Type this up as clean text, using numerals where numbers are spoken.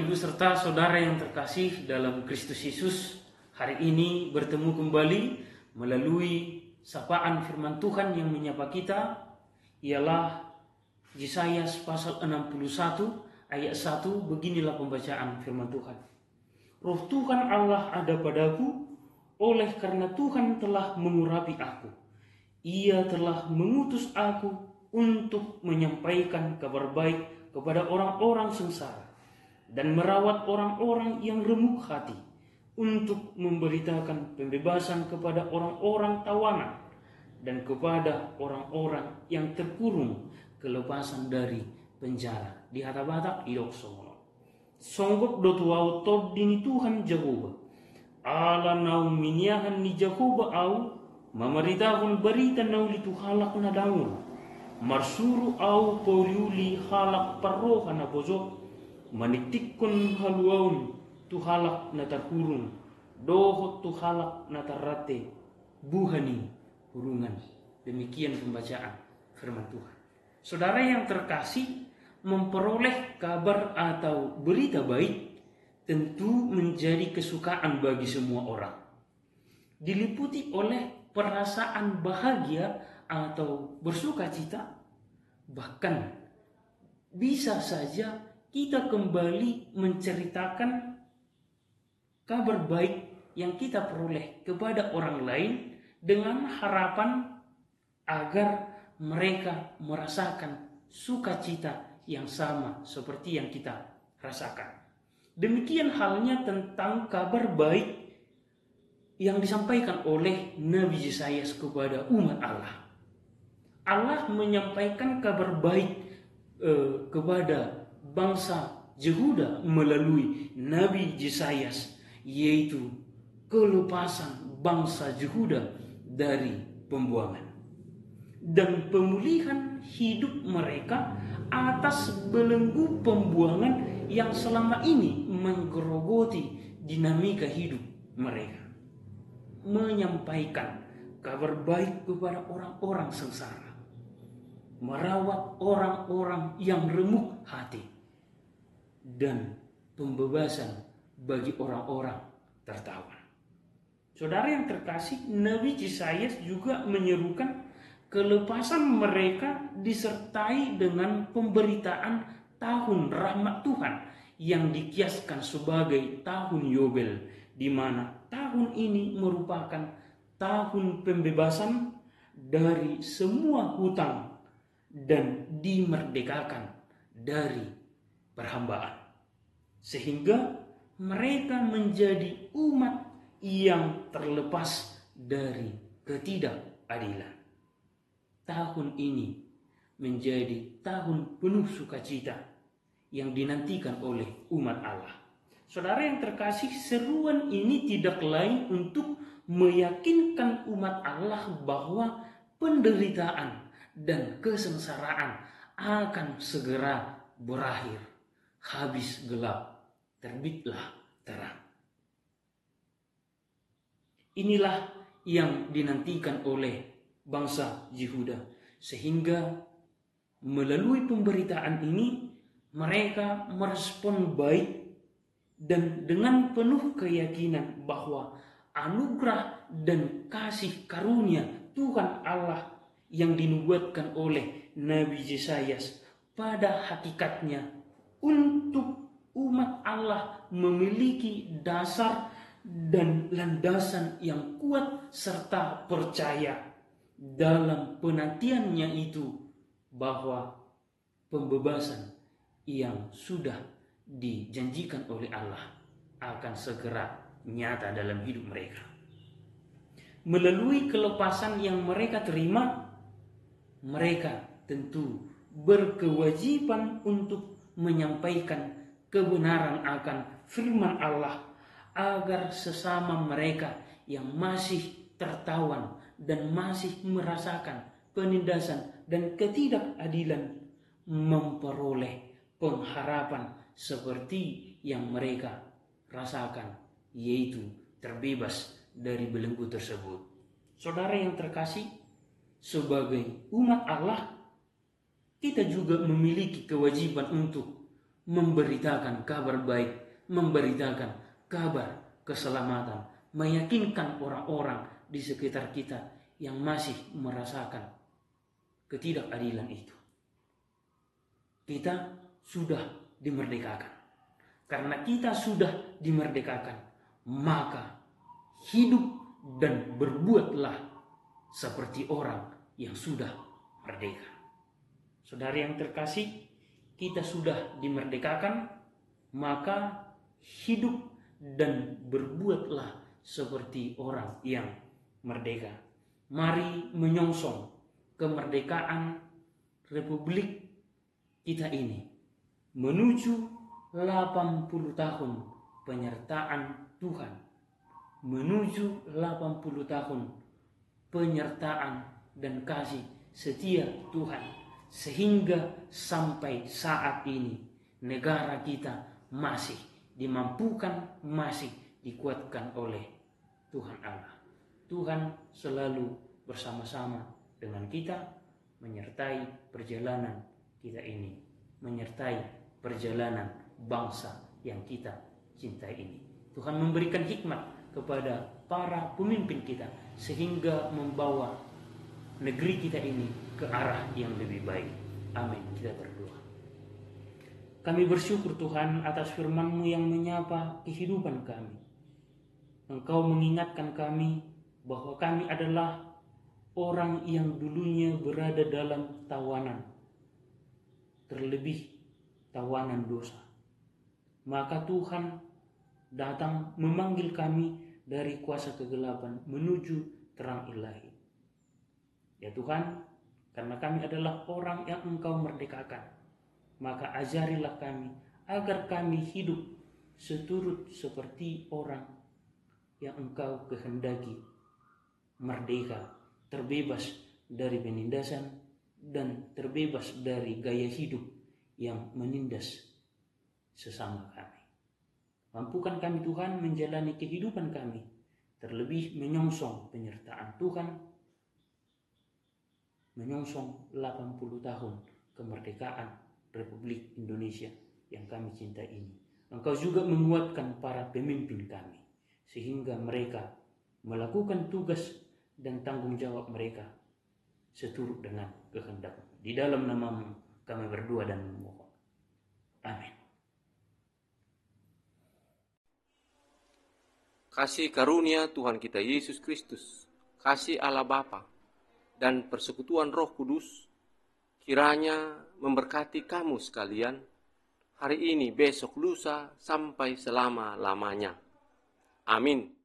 Ibu serta saudara yang terkasih dalam Kristus Yesus, hari ini bertemu kembali melalui sapaan firman Tuhan yang menyapa kita, ialah Yesaya pasal 61 ayat 1. Beginilah pembacaan firman Tuhan. Roh Tuhan Allah ada padaku, oleh karena Tuhan telah mengurapi aku. Ia telah mengutus aku untuk menyampaikan kabar baik kepada orang-orang sengsara dan merawat orang-orang yang remuk hati, untuk memberitakan pembebasan kepada orang-orang tawanan dan kepada orang-orang yang terkurung kelepasan dari penjara. Di hata-bata idok sono. Songgok dotuau tod dini Tuhan Jehovah. Ala nau miniahan ni Jehovah au mamaritahun berita nau litu halak na daun. Marsuru au poriuli halak parroha na bozok. Manitikun haluaun tu halak na terkurung. Dohot tu halak na terrate. Buhani kurungan. Demikian pembacaan firman Tuhan. Saudara yang terkasih, memperoleh kabar atau berita baik tentu menjadi kesukaan bagi semua orang. Diliputi oleh perasaan bahagia atau bersuka cita. Bahkan bisa saja kita kembali menceritakan kabar baik yang kita peroleh kepada orang lain dengan harapan agar mereka merasakan sukacita yang sama seperti yang kita rasakan. Demikian halnya tentang kabar baik yang disampaikan oleh Nabi Yesaya kepada umat Allah. Allah menyampaikan kabar baik kepada bangsa Yehuda melalui Nabi Yesaya, yaitu kelepasan bangsa Yehuda dari pembuangan dan pemulihan hidup mereka atas belenggu pembuangan yang selama ini menggerogoti dinamika hidup mereka. Menyampaikan kabar baik kepada orang-orang sengsara, merawat orang-orang yang remuk hati, dan pembebasan bagi orang-orang tertawan. Saudara yang terkasih, Nabi Yesaya juga menyerukan kelepasan mereka disertai dengan pemberitaan tahun rahmat Tuhan yang dikiaskan sebagai tahun Yobel, di mana tahun ini merupakan tahun pembebasan dari semua hutang dan dimerdekakan dari perhambaan, sehingga mereka menjadi umat yang terlepas dari ketidakadilan. Tahun ini menjadi tahun penuh sukacita yang dinantikan oleh umat Allah. Saudara yang terkasih, seruan ini tidak lain untuk meyakinkan umat Allah bahwa penderitaan dan kesengsaraan akan segera berakhir. Habis gelap, terbitlah terang. Inilah yang dinantikan oleh bangsa Yehuda, sehingga melalui pemberitaan ini mereka merespon baik dan dengan penuh keyakinan bahwa anugerah dan kasih karunia Tuhan Allah yang dinubuatkan oleh Nabi Yesaya pada hakikatnya untuk umat Allah memiliki dasar dan landasan yang kuat serta percaya dalam penantiannya itu, bahwa pembebasan yang sudah dijanjikan oleh Allah akan segera nyata dalam hidup mereka. Melalui kelepasan yang mereka terima, mereka tentu berkewajiban untuk menyampaikan kebenaran akan firman Allah, agar sesama mereka yang masih tertawan dan masih merasakan penindasan dan ketidakadilan memperoleh pengharapan seperti yang mereka rasakan, yaitu terbebas dari belenggu tersebut. Saudara yang terkasih, sebagai umat Allah, kita juga memiliki kewajiban untuk memberitakan kabar baik, memberitakan kabar keselamatan, meyakinkan orang-orang di sekitar kita yang masih merasakan ketidakadilan itu. Kita sudah dimerdekakan. Karena kita sudah dimerdekakan, maka hidup dan berbuatlah seperti orang yang sudah merdeka. Saudara yang terkasih, kita sudah dimerdekakan, maka hidup dan berbuatlah seperti orang yang merdeka. Mari menyongsong kemerdekaan Republik kita ini menuju 80 tahun penyertaan Tuhan, menuju 80 tahun penyertaan dan kasih setia Tuhan, sehingga sampai saat ini negara kita masih dimampukan, masih dikuatkan oleh Tuhan Allah. Tuhan selalu bersama-sama dengan kita, menyertai perjalanan kita ini, menyertai perjalanan bangsa yang kita cintai ini. Tuhan memberikan hikmat kepada para pemimpin kita sehingga membawa negeri kita ini ke arah yang lebih baik. Amin. Kita berdoa. Kami bersyukur Tuhan atas firman-Mu yang menyapa kehidupan kami. Engkau mengingatkan kami bahwa kami adalah orang yang dulunya berada dalam tawanan, terlebih tawanan dosa. Maka Tuhan datang memanggil kami dari kuasa kegelapan menuju terang ilahi. Ya Tuhan, karena kami adalah orang yang Engkau merdekakan, maka ajarilah kami agar kami hidup seturut seperti orang yang Engkau kehendaki, merdeka, terbebas dari penindasan dan terbebas dari gaya hidup yang menindas sesama kami. Mampukan kami Tuhan menjalani kehidupan kami, terlebih menyongsong penyertaan Tuhan, menyongsong 80 tahun kemerdekaan Republik Indonesia yang kami cintai ini. Engkau juga menguatkan para pemimpin kami, sehingga mereka melakukan tugas dan tanggung jawab mereka seturut dengan kehendak-Mu. Di dalam nama-Mu kami berdoa dan memohon. Amin. Kasih karunia Tuhan kita Yesus Kristus, kasih Allah Bapa, dan persekutuan Roh Kudus, kiranya memberkati kamu sekalian, hari ini, besok, lusa, sampai selama-lamanya. Amin.